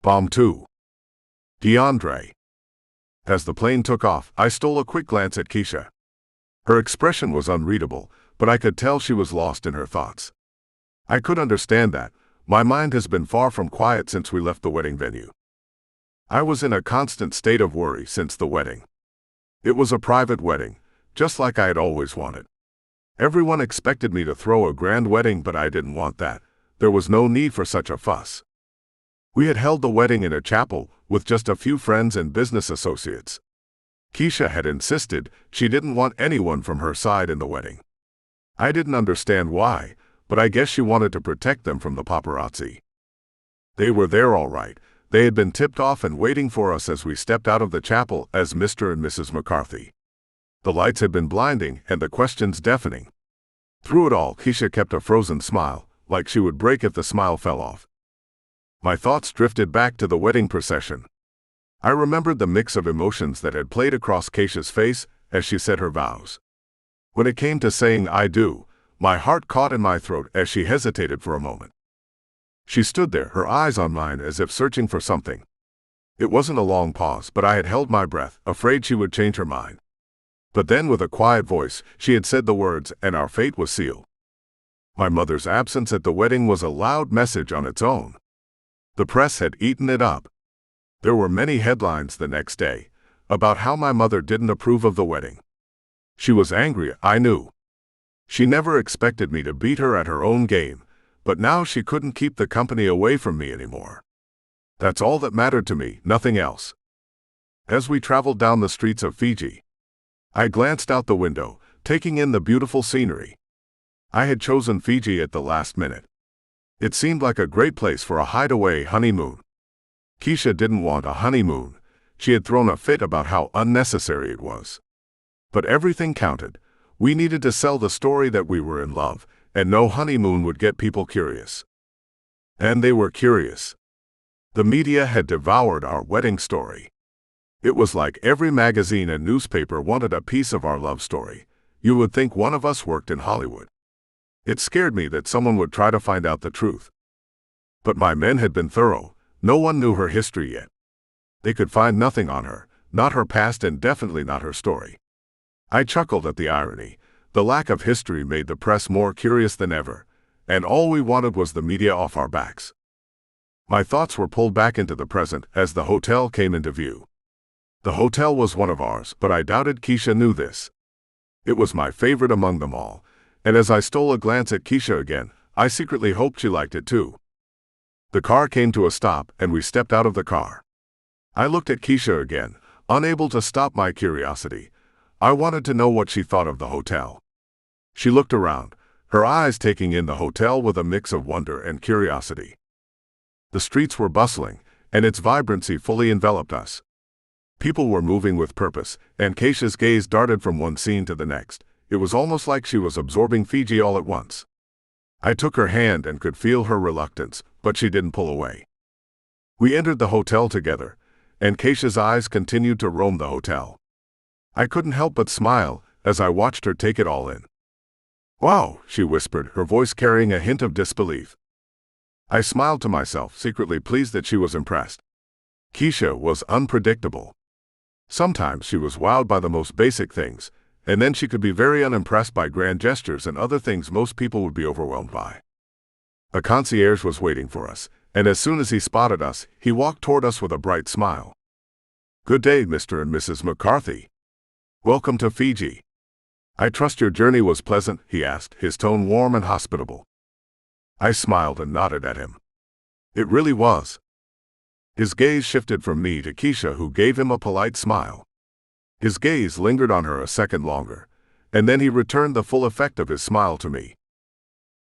Bomb 2. Deandra. As the plane took off, I stole a quick glance at Keisha. Her expression was unreadable, but I could tell she was lost in her thoughts. I could understand that. My mind has been far from quiet since we left the wedding venue. I was in a constant state of worry since the wedding. It was a private wedding, just like I had always wanted. Everyone expected me to throw a grand wedding, but I didn't want that. There was no need for such a fuss. We had held the wedding in a chapel, with just a few friends and business associates. Keisha had insisted she didn't want anyone from her side in the wedding. I didn't understand why, but I guess she wanted to protect them from the paparazzi. They were there all right. They had been tipped off and waiting for us as we stepped out of the chapel as Mr. and Mrs. McCarthy. The lights had been blinding and the questions deafening. Through it all, Keisha kept a frozen smile, like she would break if the smile fell off. My thoughts drifted back to the wedding procession. I remembered the mix of emotions that had played across Keisha's face as she said her vows. When it came to saying "I do," my heart caught in my throat as she hesitated for a moment. She stood there, her eyes on mine as if searching for something. It wasn't a long pause, but I had held my breath, afraid she would change her mind. But then, with a quiet voice, she had said the words, and our fate was sealed. My mother's absence at the wedding was a loud message on its own. The press had eaten it up. There were many headlines the next day about how my mother didn't approve of the wedding. She was angry, I knew. She never expected me to beat her at her own game, but now she couldn't keep the company away from me anymore. That's all that mattered to me, nothing else. As we traveled down the streets of Fiji, I glanced out the window, taking in the beautiful scenery. I had chosen Fiji at the last minute. It seemed like a great place for a hideaway honeymoon. Keisha didn't want a honeymoon. She had thrown a fit about how unnecessary it was. But everything counted. We needed to sell the story that we were in love, and no honeymoon would get people curious. And they were curious. The media had devoured our wedding story. It was like every magazine and newspaper wanted a piece of our love story. You would think one of us worked in Hollywood. It scared me that someone would try to find out the truth. But my men had been thorough. No one knew her history yet. They could find nothing on her, not her past and definitely not her story. I chuckled at the irony. The lack of history made the press more curious than ever, and all we wanted was the media off our backs. My thoughts were pulled back into the present as the hotel came into view. The hotel was one of ours, but I doubted Keisha knew this. It was my favorite among them all, and as I stole a glance at Keisha again, I secretly hoped she liked it too. The car came to a stop, and we stepped out of the car. I looked at Keisha again, unable to stop my curiosity. I wanted to know what she thought of the hotel. She looked around, her eyes taking in the hotel with a mix of wonder and curiosity. The streets were bustling, and its vibrancy fully enveloped us. People were moving with purpose, and Keisha's gaze darted from one scene to the next. It was almost like she was absorbing Fiji all at once. I took her hand and could feel her reluctance, but she didn't pull away. We entered the hotel together, and Keisha's eyes continued to roam the hotel. I couldn't help but smile as I watched her take it all in. "Wow," she whispered, her voice carrying a hint of disbelief. I smiled to myself, secretly pleased that she was impressed. Keisha was unpredictable. Sometimes she was wowed by the most basic things, and then she could be very unimpressed by grand gestures and other things most people would be overwhelmed by. A concierge was waiting for us, and as soon as he spotted us, he walked toward us with a bright smile. "Good day, Mr. and Mrs. McCarthy. Welcome to Fiji. I trust your journey was pleasant," he asked, his tone warm and hospitable. I smiled and nodded at him. It really was. His gaze shifted from me to Keisha, who gave him a polite smile. His gaze lingered on her a second longer, and then he returned the full effect of his smile to me.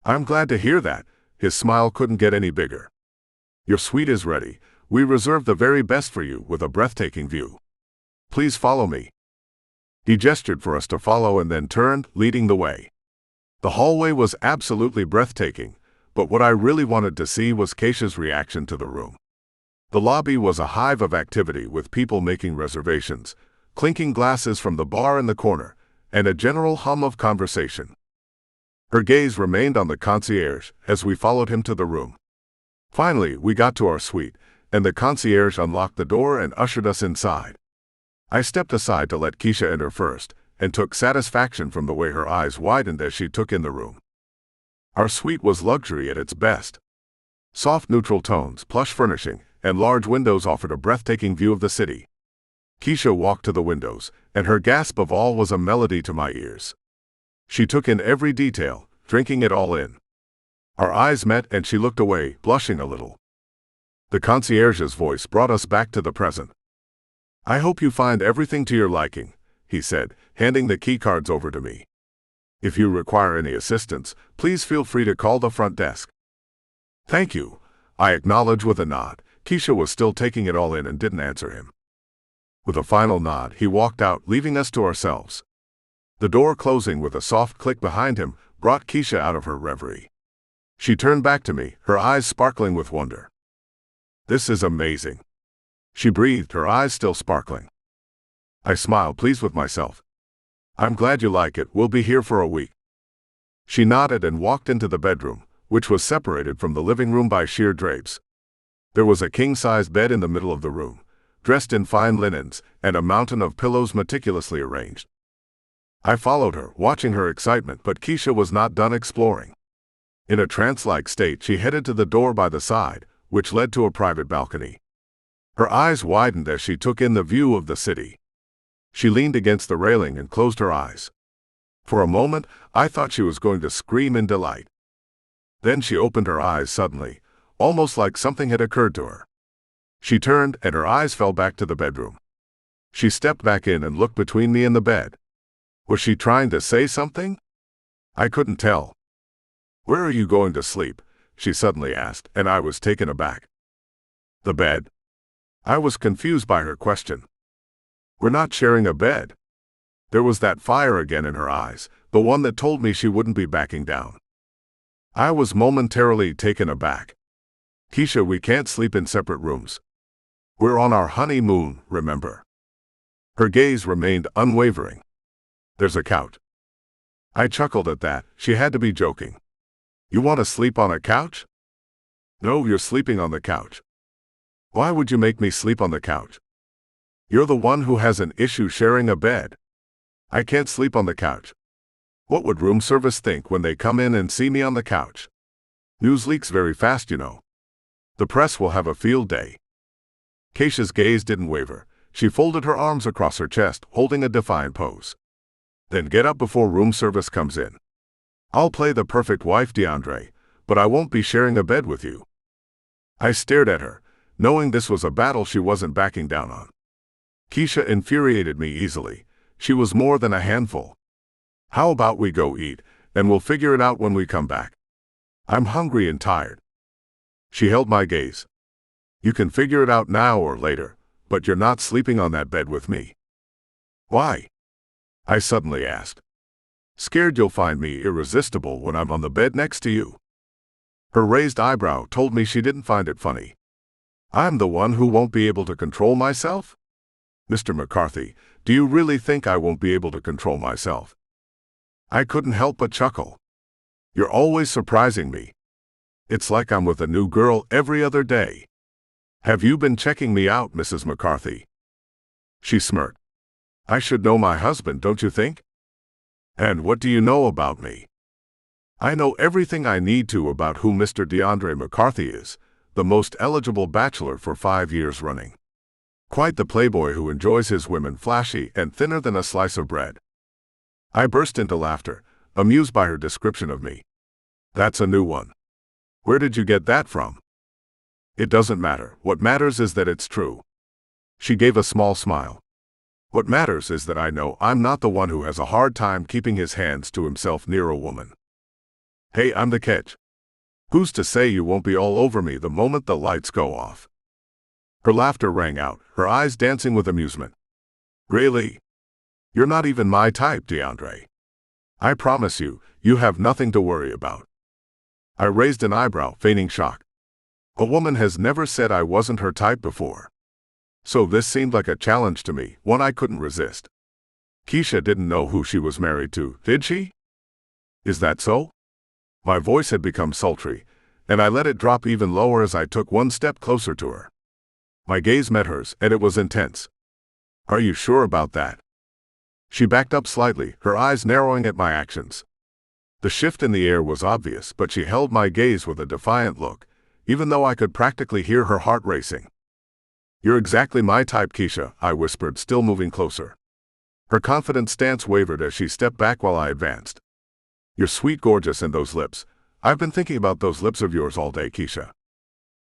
"I'm glad to hear that." His smile couldn't get any bigger. "Your suite is ready. We reserved the very best for you with a breathtaking view. Please follow me." He gestured for us to follow and then turned, leading the way. The hallway was absolutely breathtaking, but what I really wanted to see was Keisha's reaction to the room. The lobby was a hive of activity, with people making reservations, clinking glasses from the bar in the corner, and a general hum of conversation. Her gaze remained on the concierge as we followed him to the room. Finally, we got to our suite, and the concierge unlocked the door and ushered us inside. I stepped aside to let Keisha enter first, and took satisfaction from the way her eyes widened as she took in the room. Our suite was luxury at its best. Soft neutral tones, plush furnishing, and large windows offered a breathtaking view of the city. Keisha walked to the windows, and her gasp of awe was a melody to my ears. She took in every detail, drinking it all in. Our eyes met and she looked away, blushing a little. The concierge's voice brought us back to the present. "I hope you find everything to your liking," he said, handing the key cards over to me. "If you require any assistance, please feel free to call the front desk." "Thank you," I acknowledged with a nod. Keisha was still taking it all in and didn't answer him. With a final nod, he walked out, leaving us to ourselves. The door closing with a soft click behind him brought Keisha out of her reverie. She turned back to me, her eyes sparkling with wonder. "This is amazing," she breathed, her eyes still sparkling. I smiled, pleased with myself. "I'm glad you like it. We'll be here for a week." She nodded and walked into the bedroom, which was separated from the living room by sheer drapes. There was a king-sized bed in the middle of the room, dressed in fine linens, and a mountain of pillows meticulously arranged. I followed her, watching her excitement, but Keisha was not done exploring. In a trance-like state, she headed to the door by the side, which led to a private balcony. Her eyes widened as she took in the view of the city. She leaned against the railing and closed her eyes. For a moment, I thought she was going to scream in delight. Then she opened her eyes suddenly, almost like something had occurred to her. She turned, and her eyes fell back to the bedroom. She stepped back in and looked between me and the bed. Was she trying to say something? I couldn't tell. "Where are you going to sleep?" she suddenly asked, and I was taken aback. "The bed." I was confused by her question. "We're not sharing a bed." There was that fire again in her eyes, the one that told me she wouldn't be backing down. I was momentarily taken aback. "Keisha, we can't sleep in separate rooms. We're on our honeymoon, remember?" Her gaze remained unwavering. "There's a couch." I chuckled at that. She had to be joking. "You want to sleep on a couch?" "No, you're sleeping on the couch." "Why would you make me sleep on the couch?" "You're the one who has an issue sharing a bed. I can't sleep on the couch. What would room service think when they come in and see me on the couch? News leaks very fast, you know. The press will have a field day." Keisha's gaze didn't waver. She folded her arms across her chest, holding a defiant pose. "Then get up before room service comes in. I'll play the perfect wife, Deandra, but I won't be sharing a bed with you." I stared at her, knowing this was a battle she wasn't backing down on. Keisha infuriated me easily. She was more than a handful. "How about we go eat, and we'll figure it out when we come back? I'm hungry and tired." She held my gaze. "You can figure it out now or later, but you're not sleeping on that bed with me." "Why?" I suddenly asked. "Scared you'll find me irresistible when I'm on the bed next to you." Her raised eyebrow told me she didn't find it funny. "I'm the one who won't be able to control myself?" "Mr. McCarthy, do you really think I won't be able to control myself?" I couldn't help but chuckle. "You're always surprising me. It's like I'm with a new girl every other day. Have you been checking me out, Mrs. McCarthy?" She smirked. "I should know my husband, don't you think?" "And what do you know about me?" "I know everything I need to about who Mr. Deandra McCarthy is, the most eligible bachelor for 5 years running. Quite the playboy who enjoys his women flashy and thinner than a slice of bread." I burst into laughter, amused by her description of me. "That's a new one. Where did you get that from?" "It doesn't matter. What matters is that it's true." She gave a small smile. "What matters is that I know I'm not the one who has a hard time keeping his hands to himself near a woman. Hey, I'm the catch. Who's to say you won't be all over me the moment the lights go off?" Her laughter rang out, her eyes dancing with amusement. "Really? You're not even my type, Deandra. I promise you, you have nothing to worry about." I raised an eyebrow, feigning shock. A woman has never said I wasn't her type before. So this seemed like a challenge to me, one I couldn't resist. "Keisha didn't know who she was married to, did she?" "Is that so?" My voice had become sultry, and I let it drop even lower as I took one step closer to her. My gaze met hers, and it was intense. Are you sure about that? She backed up slightly, her eyes narrowing at my actions. The shift in the air was obvious, but she held my gaze with a defiant look, even though I could practically hear her heart racing. You're exactly my type, Keisha, I whispered, still moving closer. Her confident stance wavered as she stepped back while I advanced. You're sweet, gorgeous, and those lips. I've been thinking about those lips of yours all day, Keisha.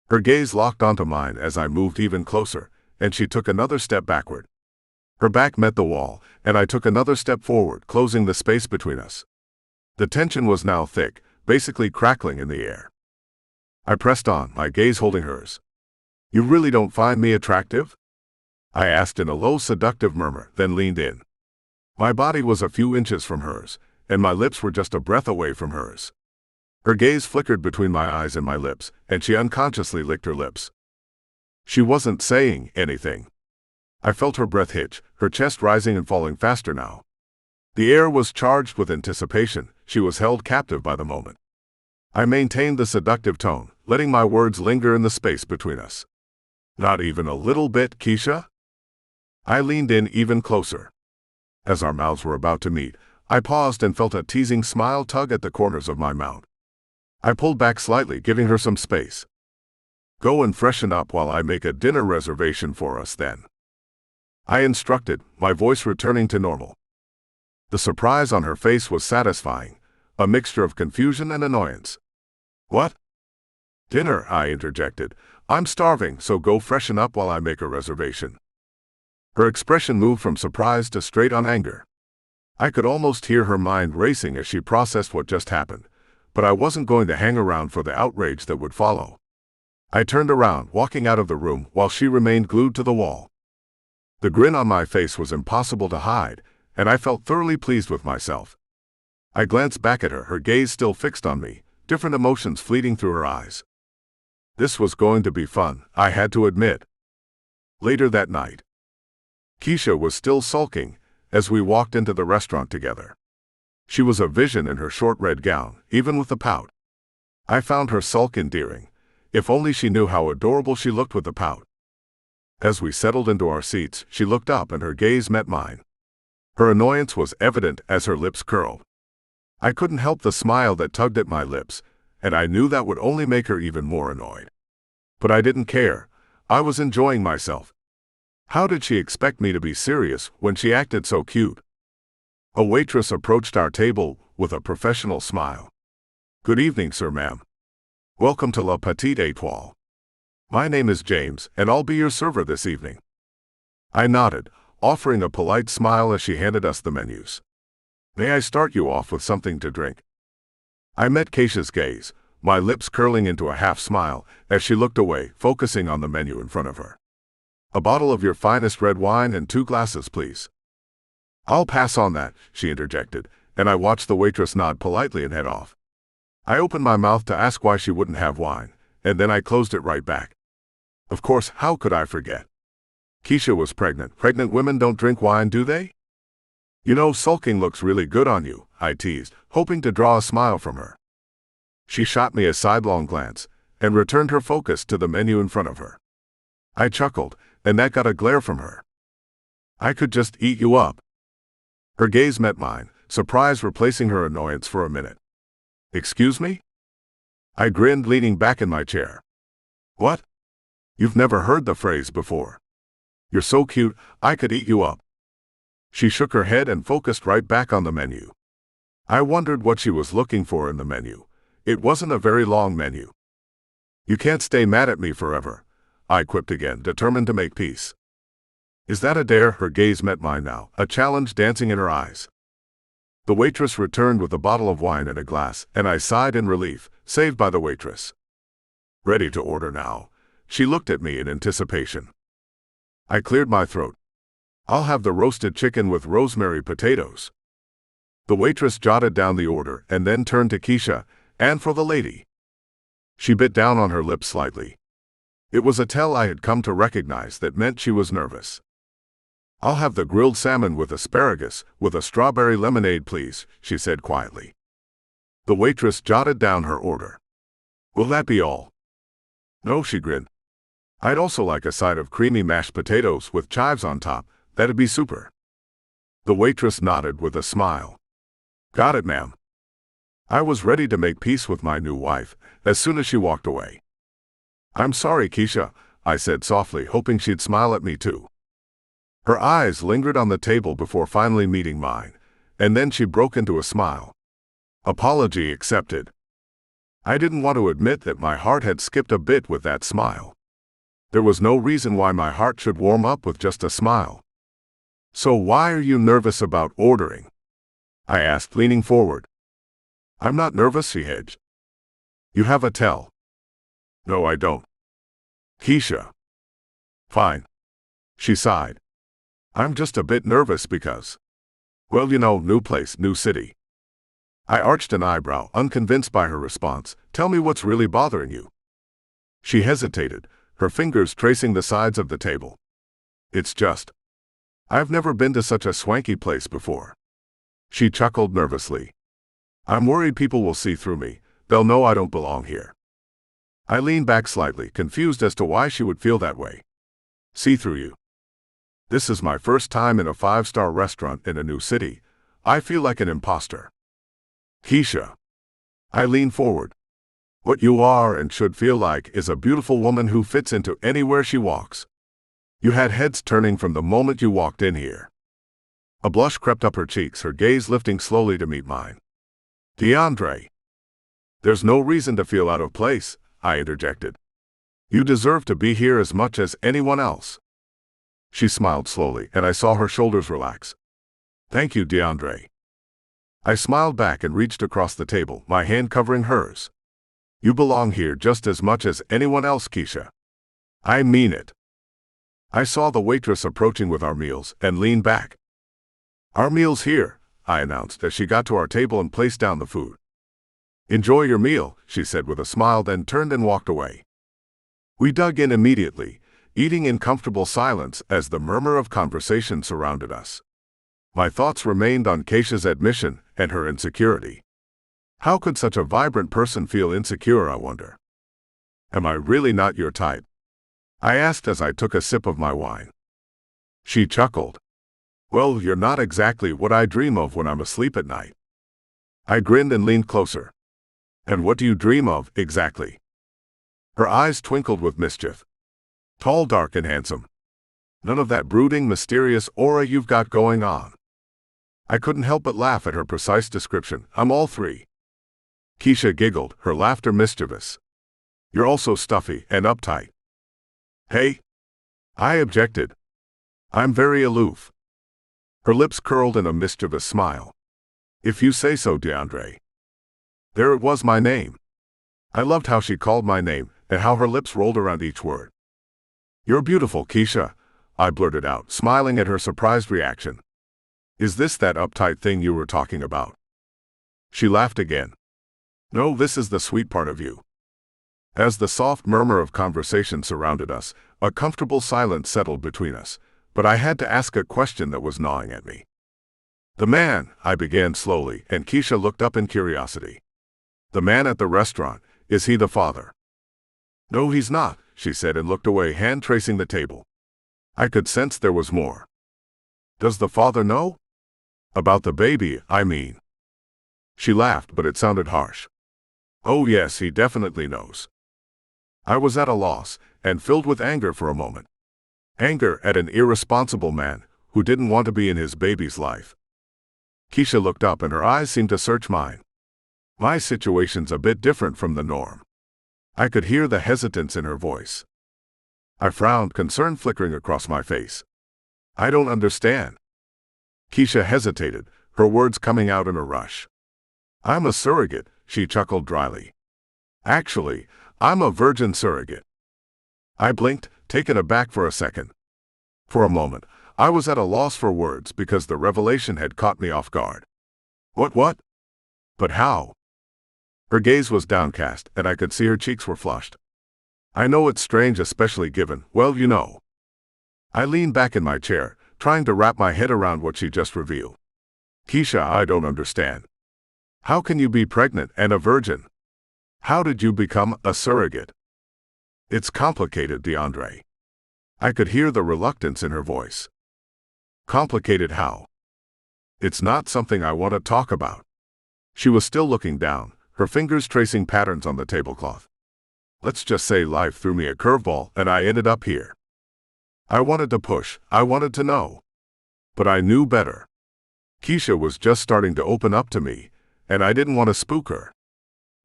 Her gaze locked onto mine as I moved even closer, and she took another step backward. Her back met the wall, and I took another step forward, closing the space between us. The tension was now thick, basically crackling in the air. I pressed on, my gaze holding hers. You really don't find me attractive? I asked in a low, seductive murmur, then leaned in. My body was a few inches from hers, and my lips were just a breath away from hers. Her gaze flickered between my eyes and my lips, and she unconsciously licked her lips. She wasn't saying anything. I felt her breath hitch, her chest rising and falling faster now. The air was charged with anticipation. She was held captive by the moment. I maintained the seductive tone, letting my words linger in the space between us. Not even a little bit, Keisha? I leaned in even closer. As our mouths were about to meet, I paused and felt a teasing smile tug at the corners of my mouth. I pulled back slightly, giving her some space. Go and freshen up while I make a dinner reservation for us then, I instructed, my voice returning to normal. The surprise on her face was satisfying, a mixture of confusion and annoyance. What? Dinner, I interjected. I'm starving, so go freshen up while I make a reservation. Her expression moved from surprise to straight-on anger. I could almost hear her mind racing as she processed what just happened, but I wasn't going to hang around for the outrage that would follow. I turned around, walking out of the room while she remained glued to the wall. The grin on my face was impossible to hide, and I felt thoroughly pleased with myself. I glanced back at her, her gaze still fixed on me, different emotions fleeting through her eyes. This was going to be fun, I had to admit. Later that night, Keisha was still sulking as we walked into the restaurant together. She was a vision in her short red gown, even with the pout. I found her sulk endearing. If only she knew how adorable she looked with the pout. As we settled into our seats, she looked up and her gaze met mine. Her annoyance was evident as her lips curled. I couldn't help the smile that tugged at my lips, and I knew that would only make her even more annoyed. But I didn't care. I was enjoying myself. How did she expect me to be serious when she acted so cute? A waitress approached our table with a professional smile. Good evening, sir, ma'am. Welcome to La Petite Étoile. My name is James, and I'll be your server this evening. I nodded, offering a polite smile as she handed us the menus. May I start you off with something to drink? I met Keisha's gaze, my lips curling into a half-smile as she looked away, focusing on the menu in front of her. A bottle of your finest red wine and 2 glasses, please. I'll pass on that, she interjected, and I watched the waitress nod politely and head off. I opened my mouth to ask why she wouldn't have wine, and then I closed it right back. Of course, how could I forget? Keisha was pregnant. Pregnant women don't drink wine, do they? You know, sulking looks really good on you, I teased, hoping to draw a smile from her. She shot me a sidelong glance and returned her focus to the menu in front of her. I chuckled, and that got a glare from her. I could just eat you up. Her gaze met mine, surprise replacing her annoyance for a minute. Excuse me? I grinned, leaning back in my chair. What? You've never heard the phrase before. You're so cute, I could eat you up. She shook her head and focused right back on the menu. I wondered what she was looking for in the menu. It wasn't a very long menu. You can't stay mad at me forever, I quipped again, determined to make peace. Is that a dare? Her gaze met mine now, a challenge dancing in her eyes. The waitress returned with a bottle of wine and a glass, and I sighed in relief, saved by the waitress. Ready to order now. She looked at me in anticipation. I cleared my throat. I'll have the roasted chicken with rosemary potatoes. The waitress jotted down the order and then turned to Keisha, and for the lady. She bit down on her lips slightly. It was a tell I had come to recognize that meant she was nervous. I'll have the grilled salmon with asparagus, with a strawberry lemonade, please, she said quietly. The waitress jotted down her order. Will that be all? No, she grinned. I'd also like a side of creamy mashed potatoes with chives on top. That'd be super. The waitress nodded with a smile. Got it, ma'am. I was ready to make peace with my new wife as soon as she walked away. I'm sorry, Keisha, I said softly, hoping she'd smile at me too. Her eyes lingered on the table before finally meeting mine, and then she broke into a smile. Apology accepted. I didn't want to admit that my heart had skipped a bit with that smile. There was no reason why my heart should warm up with just a smile. So why are you nervous about ordering? I asked, leaning forward. I'm not nervous, she hedged. You have a tell. No, I don't. Keisha. Fine. She sighed. I'm just a bit nervous because, well, new place, new city. I arched an eyebrow, unconvinced by her response. Tell me what's really bothering you. She hesitated, her fingers tracing the sides of the table. It's just, I've never been to such a swanky place before. She chuckled nervously. I'm worried people will see through me. They'll know I don't belong here. I leaned back slightly, confused as to why she would feel that way. See through you. This is my first time in a 5-star restaurant in a new city. I feel like an imposter. Keisha. I leaned forward. What you are and should feel like is a beautiful woman who fits into anywhere she walks. You had heads turning from the moment you walked in here. A blush crept up her cheeks, her gaze lifting slowly to meet mine. Deandra. There's no reason to feel out of place, I interjected. You deserve to be here as much as anyone else. She smiled slowly, and I saw her shoulders relax. Thank you, Deandra. I smiled back and reached across the table, my hand covering hers. You belong here just as much as anyone else, Keisha. I mean it. I saw the waitress approaching with our meals and leaned back. Our meal's here, I announced as she got to our table and placed down the food. Enjoy your meal, she said with a smile, then turned and walked away. We dug in immediately, eating in comfortable silence as the murmur of conversation surrounded us. My thoughts remained on Keisha's admission and her insecurity. How could such a vibrant person feel insecure, I wonder? Am I really not your type? I asked as I took a sip of my wine. She chuckled. Well, you're not exactly what I dream of when I'm asleep at night. I grinned and leaned closer. And what do you dream of, exactly? Her eyes twinkled with mischief. Tall, dark, and handsome. None of that brooding, mysterious aura you've got going on. I couldn't help but laugh at her precise description. I'm all three. Keisha giggled, her laughter mischievous. You're also stuffy and uptight. Hey? I objected. I'm very aloof. Her lips curled in a mischievous smile. If you say so, Deandra. There it was, my name. I loved how she called my name and how her lips rolled around each word. You're beautiful, Keisha, I blurted out, smiling at her surprised reaction. Is this that uptight thing you were talking about? She laughed again. No, this is the sweet part of you. As the soft murmur of conversation surrounded us, a comfortable silence settled between us, but I had to ask a question that was gnawing at me. The man, I began slowly, and Keisha looked up in curiosity. The man at the restaurant, is he the father? No, he's not, she said and looked away, hand tracing the table. I could sense there was more. Does the father know? About the baby, I mean. She laughed, but it sounded harsh. Oh yes, he definitely knows. I was at a loss, and filled with anger for a moment. Anger at an irresponsible man who didn't want to be in his baby's life. Keisha looked up and her eyes seemed to search mine. My situation's a bit different from the norm. I could hear the hesitance in her voice. I frowned, concern flickering across my face. I don't understand. Keisha hesitated, her words coming out in a rush. I'm a surrogate, she chuckled dryly. Actually, I'm a virgin surrogate. I blinked, taken aback for a second. For a moment, I was at a loss for words because the revelation had caught me off guard. What? But how? Her gaze was downcast, and I could see her cheeks were flushed. I know it's strange, especially given, well, you know. I leaned back in my chair, trying to wrap my head around what she just revealed. Keisha, I don't understand. How can you be pregnant and a virgin? How did you become a surrogate? It's complicated, Deandra. I could hear the reluctance in her voice. Complicated how? It's not something I want to talk about. She was still looking down, her fingers tracing patterns on the tablecloth. Let's just say life threw me a curveball and I ended up here. I wanted to push, I wanted to know. But I knew better. Keisha was just starting to open up to me, and I didn't want to spook her.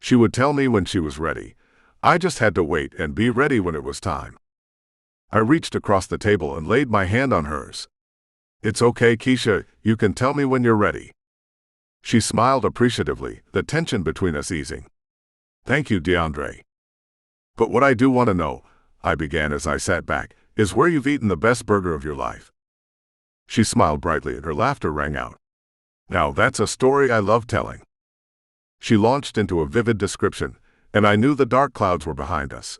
She would tell me when she was ready. I just had to wait and be ready when it was time. I reached across the table and laid my hand on hers. It's okay, Keisha, you can tell me when you're ready. She smiled appreciatively, the tension between us easing. Thank you, Deandra. But what I do want to know, I began as I sat back, is where you've eaten the best burger of your life. She smiled brightly and her laughter rang out. Now that's a story I love telling. She launched into a vivid description, and I knew the dark clouds were behind us.